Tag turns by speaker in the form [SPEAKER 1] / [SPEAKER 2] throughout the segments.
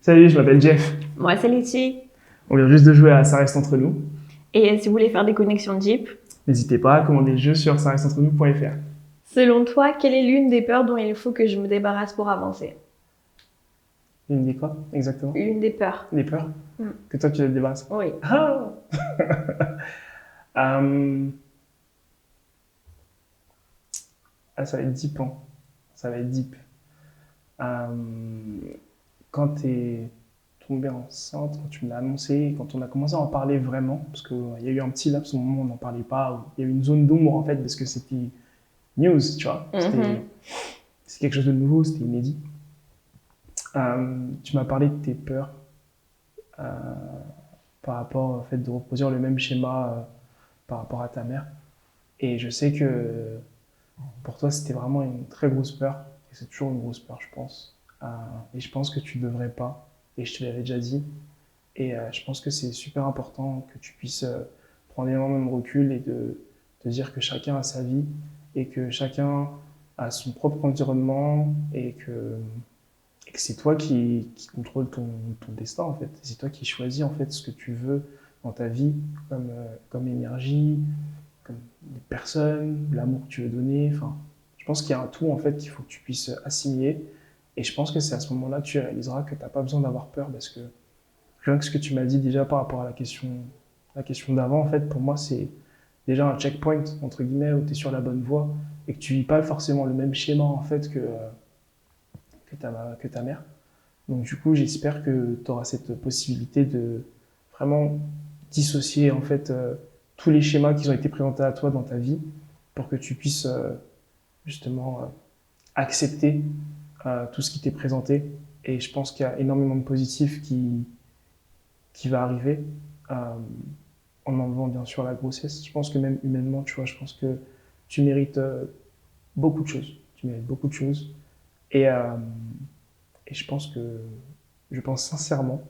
[SPEAKER 1] Salut, je m'appelle Jeff.
[SPEAKER 2] Moi, c'est Letty.
[SPEAKER 1] On vient juste de jouer à Ça reste entre nous.
[SPEAKER 2] Et si vous voulez faire des connexions deep,
[SPEAKER 1] N'hésitez pas à commander le jeu sur saresteentrenous.fr.
[SPEAKER 2] selon toi, quelle est l'une des peurs dont il faut que je me débarrasse pour avancer?
[SPEAKER 1] Une des quoi, exactement?
[SPEAKER 2] L'une des peurs.
[SPEAKER 1] Des peurs que toi tu te débarrasses.
[SPEAKER 2] Oui.
[SPEAKER 1] Ah ça va être deep, hein. Ça va être deep. Quand tu es tombée enceinte, quand tu me l'as annoncé, quand on a commencé à en parler vraiment, parce qu'il y a eu un petit laps au moment où on n'en parlait pas, où il y a eu une zone d'ombre en fait, parce que c'était news, tu vois. C'est quelque chose de nouveau, c'était inédit. Tu m'as parlé de tes peurs par rapport au fait de reproduire le même schéma par rapport à ta mère. Et je sais que pour toi, c'était vraiment une très grosse peur. Et c'est toujours une grosse peur, je pense. Et je pense que tu ne devrais pas. Et je te l'avais déjà dit. Et je pense que c'est super important que tu puisses prendre énormément de recul et de te dire que chacun a sa vie et que chacun a son propre environnement et que c'est toi qui contrôle ton destin en fait. C'est toi qui choisis en fait ce que tu veux dans ta vie comme énergie, comme des personnes, l'amour que tu veux donner. Enfin, je pense qu'il y a un tout en fait qu'il faut que tu puisses assimiler. Et je pense que c'est à ce moment-là que tu réaliseras que tu n'as pas besoin d'avoir peur parce que rien que ce que tu m'as dit déjà par rapport à la question d'avant, en fait, pour moi, c'est déjà un checkpoint, entre guillemets, où tu es sur la bonne voie et que tu vis pas forcément le même schéma en fait que ta mère. Donc du coup, j'espère que tu auras cette possibilité de vraiment dissocier en fait tous les schémas qui ont été présentés à toi dans ta vie pour que tu puisses justement accepter tout ce qui t'est présenté. Et je pense qu'il y a énormément de positifs qui va arriver en enlevant bien sûr la grossesse. Je pense que même humainement, tu vois, je pense que tu mérites beaucoup de choses. Tu mérites beaucoup de choses. Et je pense sincèrement,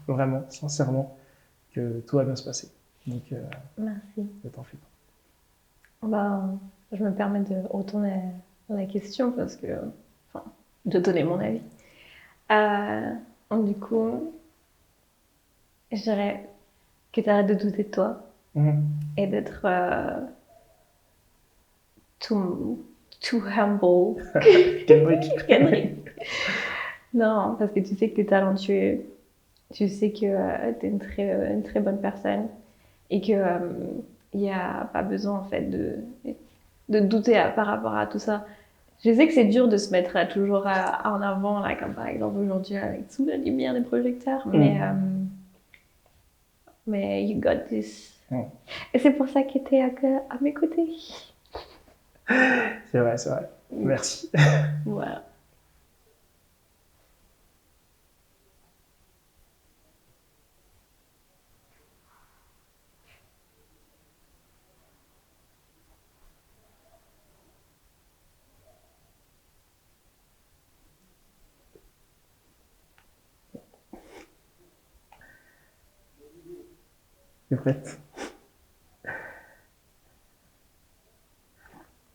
[SPEAKER 1] vraiment sincèrement, que tout va bien se passer. Donc,
[SPEAKER 2] merci.
[SPEAKER 1] Ne t'en fais pas.
[SPEAKER 2] Bah, je me permets de retourner à la question parce que, enfin, de donner mon avis. Du coup, je dirais que tu arrêtes de douter de toi et d'être too humble.
[SPEAKER 1] Kendrick.
[SPEAKER 2] Non, parce que tu sais que tu es talentueux, tu sais que tu es une très bonne personne et qu'il n'y a pas besoin en fait de douter par rapport à tout ça. Je sais que c'est dur de se mettre toujours en avant, là, comme par exemple aujourd'hui avec sous la lumière des projecteurs, mais you got this. Et c'est pour ça que tu es à mes côtés.
[SPEAKER 1] C'est vrai, c'est vrai. Merci.
[SPEAKER 2] Voilà.
[SPEAKER 1] T'es prête?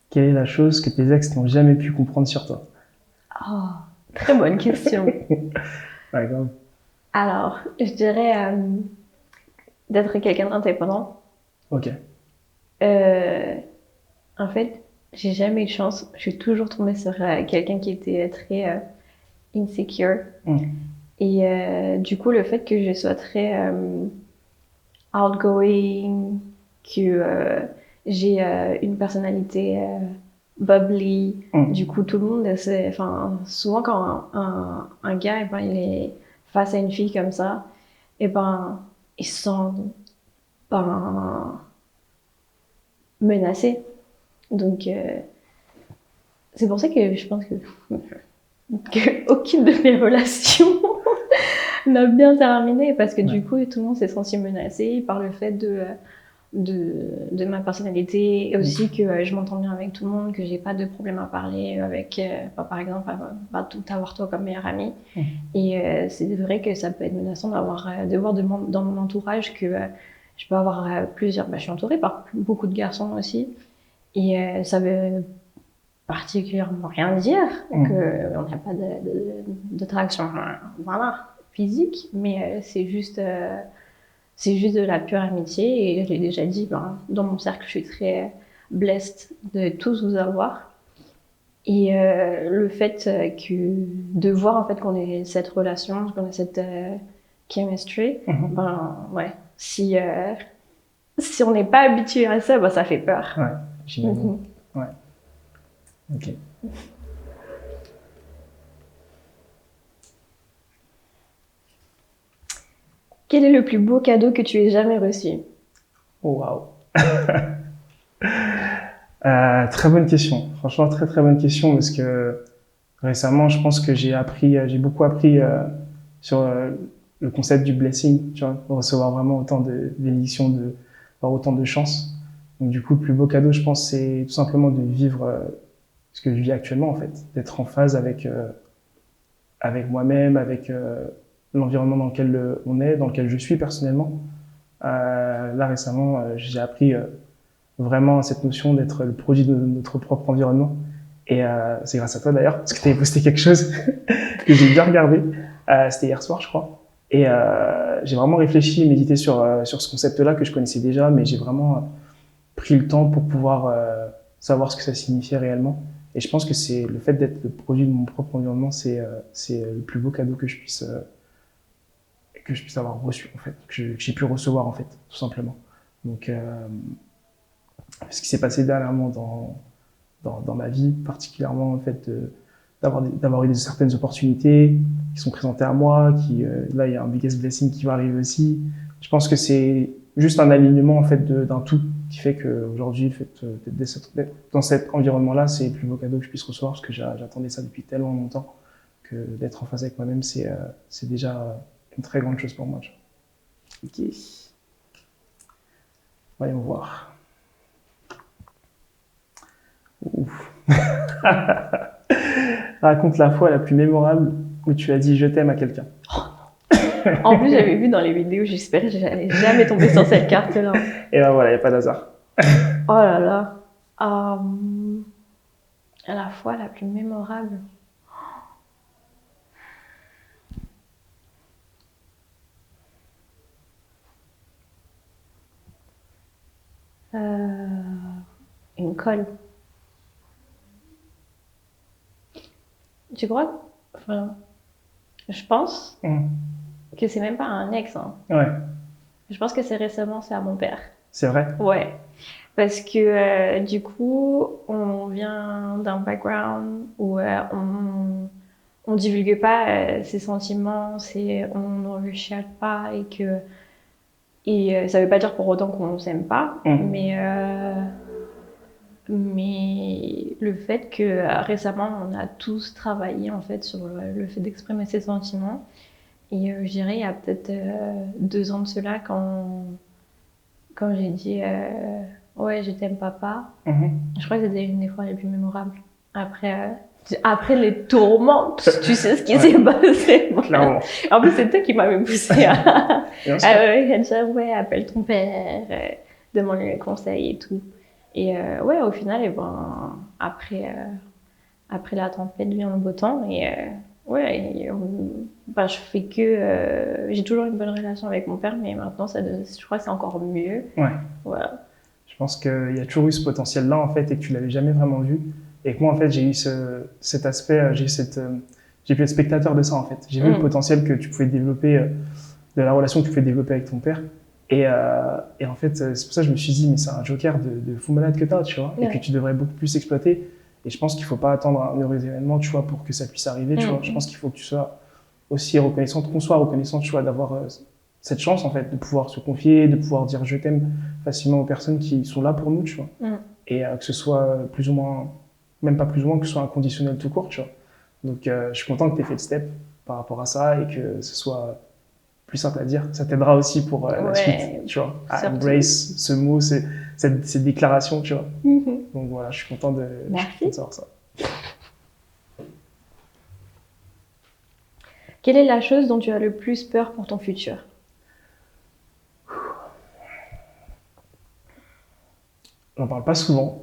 [SPEAKER 1] Quelle est la chose que tes ex n'ont jamais pu comprendre sur toi?
[SPEAKER 2] Oh, très bonne question.
[SPEAKER 1] Ouais, grave.
[SPEAKER 2] Alors, je dirais d'être quelqu'un d'indépendant.
[SPEAKER 1] Ok.
[SPEAKER 2] En fait, j'ai jamais eu de chance. Je suis toujours tombée sur quelqu'un qui était très insecure. Et du coup, le fait que je sois très outgoing, que j'ai une personnalité bubbly, du coup, tout le monde, enfin, souvent quand un gars, eh ben, il est face à une fille comme ça, et ben, il se sent menacé. Donc, c'est pour ça que je pense que aucune de mes relations n'a bien terminé, parce que du coup, tout le monde s'est senti menacé par le fait de ma personnalité, et aussi que je m'entends bien avec tout le monde, que j'ai pas de problème à parler avec, par exemple, pas tout avoir toi comme meilleure amie. Et c'est vrai que ça peut être menaçant de voir dans mon entourage que je peux avoir plusieurs... je suis entourée par beaucoup de garçons aussi, et ça veut particulièrement rien dire qu'on n'a pas d'attraction. Voilà. physique, mais c'est juste de la pure amitié. Et je l'ai déjà dit, dans mon cercle, je suis très blessed de tous vous avoir. Et le fait de voir en fait qu'on ait cette relation, qu'on ait cette chemistry, ouais. Si on n'est pas habitué à ça, ça fait peur.
[SPEAKER 1] Ouais, j'imagine. Ouais. Ok.
[SPEAKER 2] Quel est le plus beau cadeau que tu aies jamais reçu?
[SPEAKER 1] Oh, waouh. Très bonne question. Franchement, très très bonne question parce que récemment, je pense que j'ai beaucoup appris sur le concept du blessing, tu vois, de recevoir vraiment autant de bénédictions, avoir autant de chance. Donc du coup, le plus beau cadeau, je pense, c'est tout simplement de vivre ce que je vis actuellement en fait, d'être en phase avec moi-même, avec l'environnement dans lequel on est, dans lequel je suis personnellement. Là récemment, j'ai appris vraiment cette notion d'être le produit de notre propre environnement. Et c'est grâce à toi d'ailleurs, parce que tu avais posté quelque chose que j'ai bien regardé. C'était hier soir, je crois. Et j'ai vraiment réfléchi et médité sur ce concept-là que je connaissais déjà, mais j'ai vraiment pris le temps pour pouvoir savoir ce que ça signifiait réellement. Et je pense que c'est le fait d'être le produit de mon propre environnement, c'est le plus beau cadeau que je puisse avoir reçu, en fait, que j'ai pu recevoir, en fait, tout simplement. Donc, ce qui s'est passé dernièrement dans ma vie, particulièrement, en fait, d'avoir eu certaines opportunités qui sont présentées à moi, là, il y a un biggest blessing qui va arriver aussi. Je pense que c'est juste un alignement, en fait, d'un tout qui fait qu'aujourd'hui, le fait d'être dans cet environnement-là, c'est le plus beau cadeau que je puisse recevoir parce que j'attendais ça depuis tellement longtemps que d'être en phase avec moi-même, c'est déjà une très grande chose pour moi. Ok. Voyons voir. Ouf. Raconte la fois la plus mémorable où tu as dit je t'aime à quelqu'un.
[SPEAKER 2] En plus, j'avais vu dans les vidéos, j'espérais que j'allais jamais tomber sur cette carte-là.
[SPEAKER 1] Et ben voilà, il n'y a pas d'hasard.
[SPEAKER 2] Oh là là. À la fois la plus mémorable. Une colle. Tu crois? Enfin, je pense que c'est même pas un ex. Hein.
[SPEAKER 1] Ouais.
[SPEAKER 2] Je pense que c'est récemment, c'est à mon père.
[SPEAKER 1] C'est vrai?
[SPEAKER 2] Ouais. Parce que du coup, on vient d'un background où on divulgue pas ses sentiments, on ne rechiale pas et ça veut pas dire pour autant qu'on s'aime pas, mais le fait que récemment on a tous travaillé en fait sur le fait d'exprimer ses sentiments et je dirais il y a peut-être 2 ans de cela quand j'ai dit ouais je t'aime papa, je crois que c'était une des fois les plus mémorables après les tourments, tu sais ce qui s'est passé.
[SPEAKER 1] Clairement.
[SPEAKER 2] En plus, c'est toi qui m'avais poussé à dire ouais, appelle ton père, demande-lui les conseils et tout. Et ouais, au final, et après la tempête vient le beau temps. Et ouais, je fais que. J'ai toujours une bonne relation avec mon père, mais maintenant, je crois que c'est encore mieux.
[SPEAKER 1] Ouais.
[SPEAKER 2] Voilà.
[SPEAKER 1] Je pense qu'il y a toujours eu ce potentiel-là, en fait, et que tu l'avais jamais vraiment vu. Et que moi, en fait, j'ai eu cet aspect, j'ai pu être spectateur de ça, en fait. J'ai vu le potentiel que tu pouvais développer, de la relation que tu pouvais développer avec ton père. Et en fait, c'est pour ça que je me suis dit, mais c'est un joker de fou malade que t'as, tu vois, et que tu devrais beaucoup plus exploiter. Et je pense qu'il faut pas attendre un heureux événement, tu vois, pour que ça puisse arriver, tu vois. Je pense qu'il faut que tu sois aussi reconnaissante, qu'on soit reconnaissante, tu vois, d'avoir cette chance, en fait, de pouvoir se confier, de pouvoir dire je t'aime facilement aux personnes qui sont là pour nous, tu vois. Et que ce soit plus ou moins, même pas plus ou moins, que ce soit inconditionnel tout court, tu vois. Donc, je suis content que tu aies fait le step par rapport à ça et que ce soit plus simple à dire. Ça t'aidera aussi pour la suite, tu vois, à embrace ce mot, cette déclaration, tu vois. Donc voilà, je suis content de savoir ça.
[SPEAKER 2] Quelle est la chose dont tu as le plus peur pour ton futur?
[SPEAKER 1] J'en parle pas souvent.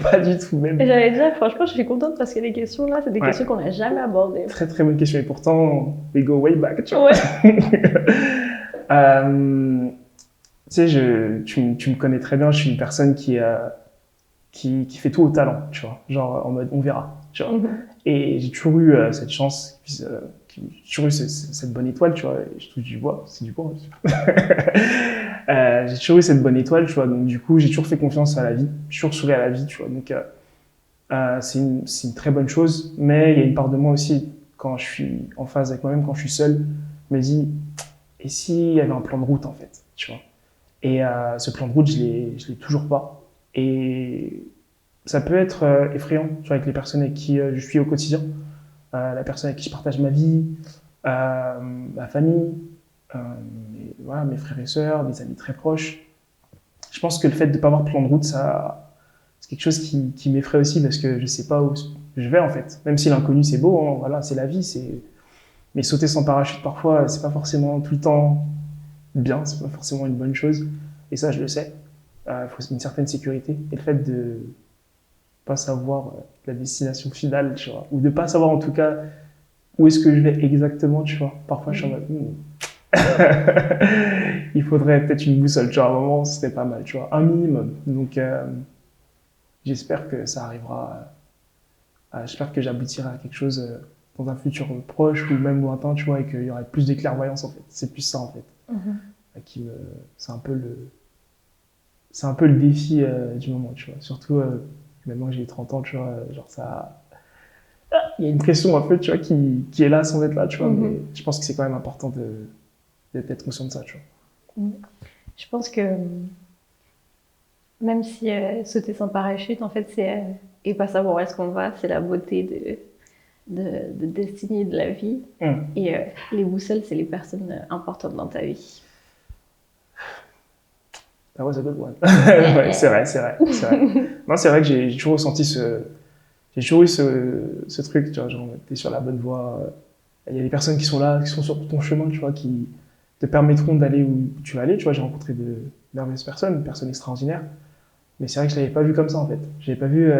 [SPEAKER 1] Pas du tout, même.
[SPEAKER 2] Et j'allais dire, franchement, je suis contente parce que les questions là, c'est des
[SPEAKER 1] Ouais.
[SPEAKER 2] questions qu'on n'a jamais abordées.
[SPEAKER 1] Très très bonne question. Et pourtant, we go way back, tu vois.
[SPEAKER 2] Ouais.
[SPEAKER 1] Tu sais, tu me connais très bien, je suis une personne qui fait tout au talent, tu vois. Genre en mode on verra, tu vois. Et j'ai toujours eu cette chance, j'ai toujours eu cette bonne étoile, tu vois. Et je touche du bois, c'est du bois. J'ai toujours eu cette bonne étoile, tu vois. Donc du coup, j'ai toujours fait confiance à la vie, j'ai toujours souri à la vie, tu vois. Donc c'est une très bonne chose, mais il y a une part de moi aussi, quand je suis en phase avec moi-même, quand je suis seul, je me dis, et s'il y avait un plan de route en fait, tu vois. Et ce plan de route, je l'ai toujours pas. Et ça peut être effrayant, tu vois, avec les personnes avec qui je suis au quotidien, la personne avec qui je partage ma vie, ma famille, voilà, mes frères et sœurs, mes amis très proches. Je pense que le fait de ne pas avoir de plan de route, c'est quelque chose qui m'effraie aussi parce que je sais pas où je vais en fait. Même si l'inconnu c'est beau, hein, voilà, c'est la vie, mais sauter sans parachute parfois, c'est pas forcément tout le temps bien, c'est pas forcément une bonne chose. Et ça, je le sais. Il faut une certaine sécurité. Et le fait de pas savoir la destination finale, tu vois, ou de pas savoir en tout cas où est-ce que je vais exactement, tu vois. Parfois, je suis en mode, il faudrait peut-être une boussole, tu vois, à un moment, ce serait pas mal, tu vois, un minimum. Donc, j'espère que ça arrivera, j'espère que j'aboutirai à quelque chose dans un futur proche ou même lointain, tu vois, et qu'il y aurait plus de clairvoyance, en fait. C'est plus ça, en fait, qui me, c'est un peu c'est un peu le défi du moment, tu vois. Surtout maintenant que j'ai 30 ans, tu vois, genre ça, il y a une pression un peu, tu vois, qui est là sans être là, tu vois. Mais je pense que c'est quand même important d'être conscient de ça, tu vois.
[SPEAKER 2] Je pense que même si sauter sans parachute, en fait, c'est et pas savoir où est-ce qu'on va, c'est la beauté de destinée de la vie. Et les boussoles, c'est les personnes importantes dans ta vie.
[SPEAKER 1] Ah ouais, c'est good one. Ouais, c'est vrai. Non, c'est vrai que j'ai toujours ressenti j'ai toujours eu ce truc, tu vois, genre, t'es sur la bonne voie. Il y a des personnes qui sont là, qui sont sur ton chemin, tu vois, qui te permettront d'aller où tu vas aller, tu vois. J'ai rencontré de merveilleuses personnes extraordinaires. Mais c'est vrai que je l'avais pas vu comme ça, en fait. J'avais pas vu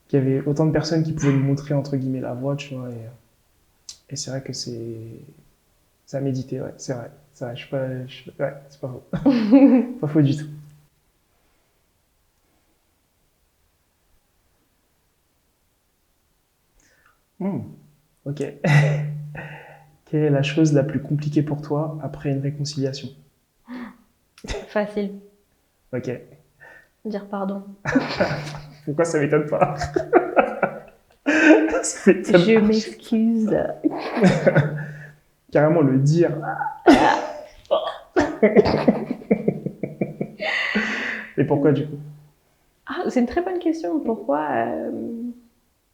[SPEAKER 1] qu'il y avait autant de personnes qui pouvaient me montrer, entre guillemets, la voie, tu vois. Et c'est vrai que c'est à méditer, ouais, c'est vrai. C'est vrai, ouais, c'est pas faux. Pas faux du tout. Ok. Quelle est la chose la plus compliquée pour toi après une réconciliation?
[SPEAKER 2] Facile.
[SPEAKER 1] Ok.
[SPEAKER 2] Dire pardon.
[SPEAKER 1] Pourquoi ça m'étonne pas? Ça m'étonne
[SPEAKER 2] Je
[SPEAKER 1] pas.
[SPEAKER 2] m'excuse.
[SPEAKER 1] Carrément le dire. Et pourquoi du coup?
[SPEAKER 2] Ah, c'est une très bonne question. Pourquoi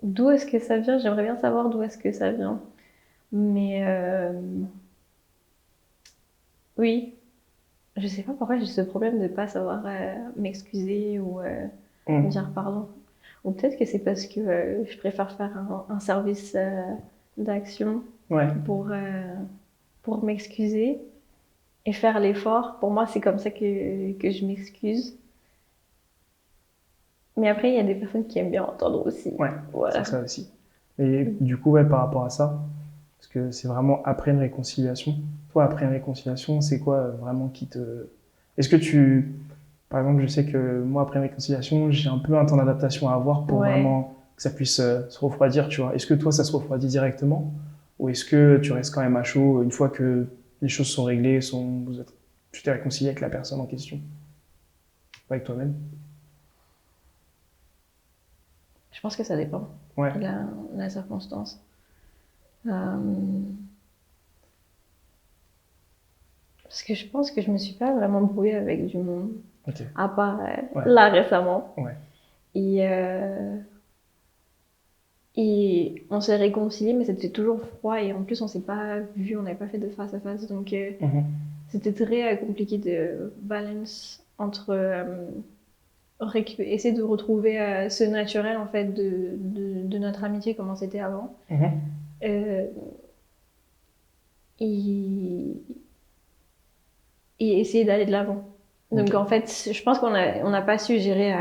[SPEAKER 2] d'où est-ce que ça vient? J'aimerais bien savoir d'où est-ce que ça vient. Mais oui, je sais pas pourquoi j'ai ce problème de ne pas savoir m'excuser ou dire pardon. Ou peut-être que c'est parce que je préfère faire un service d'action
[SPEAKER 1] Ouais.
[SPEAKER 2] pour m'excuser et faire l'effort. Pour moi, c'est comme ça que je m'excuse. Mais après, il y a des personnes qui aiment bien entendre aussi.
[SPEAKER 1] Ouais,
[SPEAKER 2] Voilà.
[SPEAKER 1] c'est ça aussi. Et du coup, ouais, par rapport à ça, parce que c'est vraiment après une réconciliation. Toi, après une réconciliation, c'est quoi vraiment qui te... Est-ce que tu... Par exemple, je sais que moi, après une réconciliation, j'ai un peu un temps d'adaptation à avoir pour vraiment que ça puisse se refroidir, tu vois. Est-ce que toi, ça se refroidit directement? Ou est-ce que tu restes quand même à chaud une fois que les choses sont réglées, tu t'es réconcilié avec la personne en question? Pas avec toi-même?
[SPEAKER 2] Je pense que ça dépend
[SPEAKER 1] Ouais.
[SPEAKER 2] de la circonstance. Parce que je pense que je me suis pas vraiment brouillée avec du monde,
[SPEAKER 1] Ok.
[SPEAKER 2] à part
[SPEAKER 1] Ouais.
[SPEAKER 2] là récemment.
[SPEAKER 1] Ouais.
[SPEAKER 2] Et on s'est réconciliés, mais c'était toujours froid et en plus on s'est pas vu, on n'avait pas fait de face à face, donc c'était très compliqué de balance entre essayer de retrouver ce naturel en fait de notre amitié comme c'était avant. Euh, et, et essayer d'aller de l'avant. Donc
[SPEAKER 1] Ok.
[SPEAKER 2] en fait, je pense on n'a pas su gérer.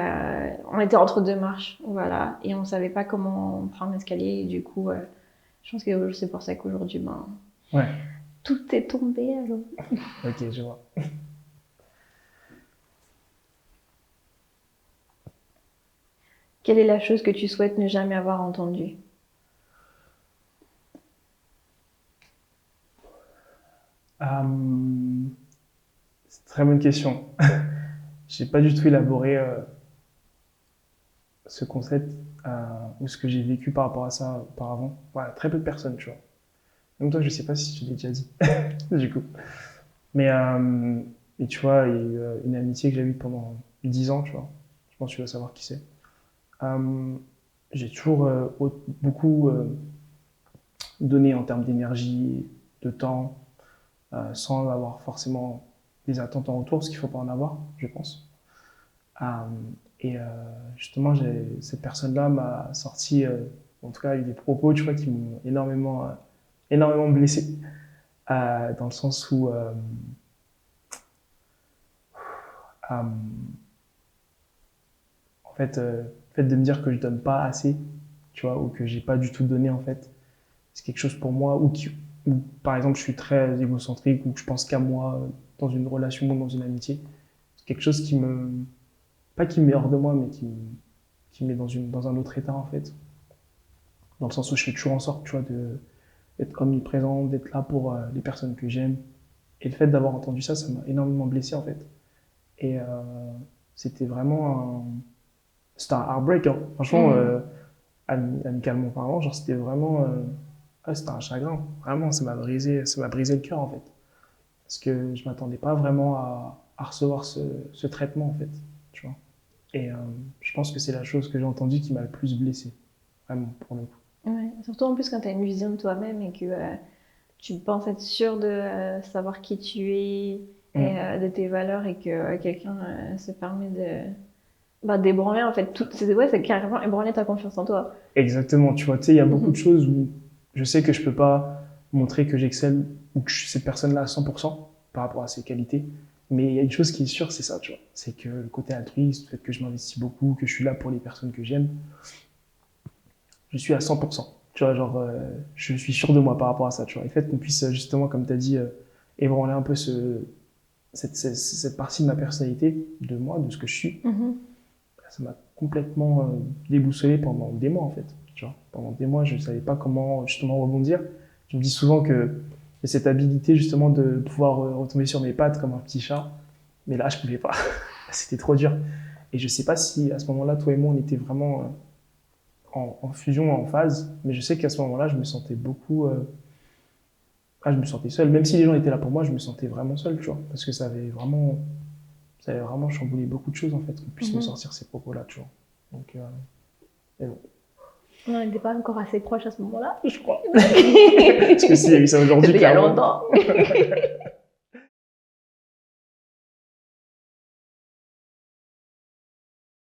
[SPEAKER 2] On était entre deux marches, voilà, et on savait pas comment prendre l'escalier. Et du coup, je pense que c'est pour ça qu'aujourd'hui, ben,
[SPEAKER 1] Ouais,
[SPEAKER 2] tout est tombé. Alors.
[SPEAKER 1] ok, je vois.
[SPEAKER 2] Quelle est la chose que tu souhaites ne jamais avoir entendue?
[SPEAKER 1] Euh, c'est une très bonne question. J'ai pas du tout élaboré ce concept ou ce que j'ai vécu par rapport à ça auparavant. Voilà, très peu de personnes, tu vois. Même toi, je sais pas si je te l'ai déjà dit, du coup. Mais, et tu vois, il y a eu une amitié que j'ai eue pendant 10 ans, tu vois. Je pense que tu vas savoir qui c'est. Euh, j'ai toujours beaucoup donné en termes d'énergie, de temps, sans avoir forcément des attentes en retour, parce qu'il ne faut pas en avoir, je pense. Euh, et justement, cette personne-là m'a sorti, en tout cas, eu des propos, tu vois, qui m'ont énormément blessé, dans le sens où, euh, en fait, le fait de me dire que je donne pas assez, tu vois, ou que j'ai pas du tout donné, en fait, c'est quelque chose pour moi, ou par exemple, je suis très égocentrique, ou que je pense qu'à moi dans une relation ou dans une amitié. C'est quelque chose pas qui me met hors de moi, mais qui me met dans un autre état, en fait. Dans le sens où je fais toujours en sorte, tu vois, d'être omniprésent, d'être là pour les personnes que j'aime. Et le fait d'avoir entendu ça, ça m'a énormément blessé, en fait. Et c'était vraiment c'était un heartbreak, hein. Franchement,
[SPEAKER 2] Mhm.
[SPEAKER 1] amicalement parlant, genre, c'était vraiment, c'était un chagrin. Vraiment, ça m'a brisé le cœur, en fait. Parce que je m'attendais pas vraiment à recevoir ce traitement, en fait, tu vois. Et je pense que c'est la chose que j'ai entendue qui m'a le plus blessé, vraiment, pour le coup.
[SPEAKER 2] Ouais. Surtout en plus quand tu as une vision de toi-même et que tu penses être sûr de savoir qui tu es et
[SPEAKER 1] Mm.
[SPEAKER 2] de tes valeurs et que quelqu'un se permet de bah, d'ébranler en fait tout. Ouais, c'est carrément ébranler ta confiance en toi.
[SPEAKER 1] Exactement, tu vois, tu sais, il y a beaucoup de
[SPEAKER 2] Mhm.
[SPEAKER 1] choses où je sais que je peux pas montrer que j'excelle ou que je suis cette personne-là à 100% par rapport à ses qualités. Mais il y a une chose qui est sûre, c'est ça, tu vois. C'est que le côté altruiste, le fait que je m'investis beaucoup, que je suis là pour les personnes que j'aime, je suis à 100%. Tu vois, genre, je suis sûr de moi par rapport à ça, tu vois. Et le fait qu'on puisse, justement, comme tu as dit, ébranler un peu cette partie de ma personnalité, de moi, de ce que je suis,
[SPEAKER 2] Mhm.
[SPEAKER 1] ça m'a complètement déboussolé pendant des mois, en fait. Tu vois, pendant des mois, je ne savais pas comment, justement, rebondir. Je me dis souvent que j'ai cette habilité, justement, de pouvoir retomber sur mes pattes comme un petit chat. Mais là, je pouvais pas. C'était trop dur. Et je sais pas si, à ce moment-là, toi et moi, on était vraiment en fusion, en phase. Mais je sais qu'à ce moment-là, je me sentais beaucoup. Je me sentais seul. Même si les gens étaient là pour moi, je me sentais vraiment seul, tu vois. Parce que ça avait vraiment chamboulé beaucoup de choses, en fait, qu'on puisse me
[SPEAKER 2] Mhm.
[SPEAKER 1] sortir ces propos-là, tu vois. Donc, mais bon.
[SPEAKER 2] On n'était pas encore assez proches à ce moment-là.
[SPEAKER 1] Je crois. Parce que s'il y a eu ça aujourd'hui,
[SPEAKER 2] C'était il y a
[SPEAKER 1] clairement.
[SPEAKER 2] longtemps.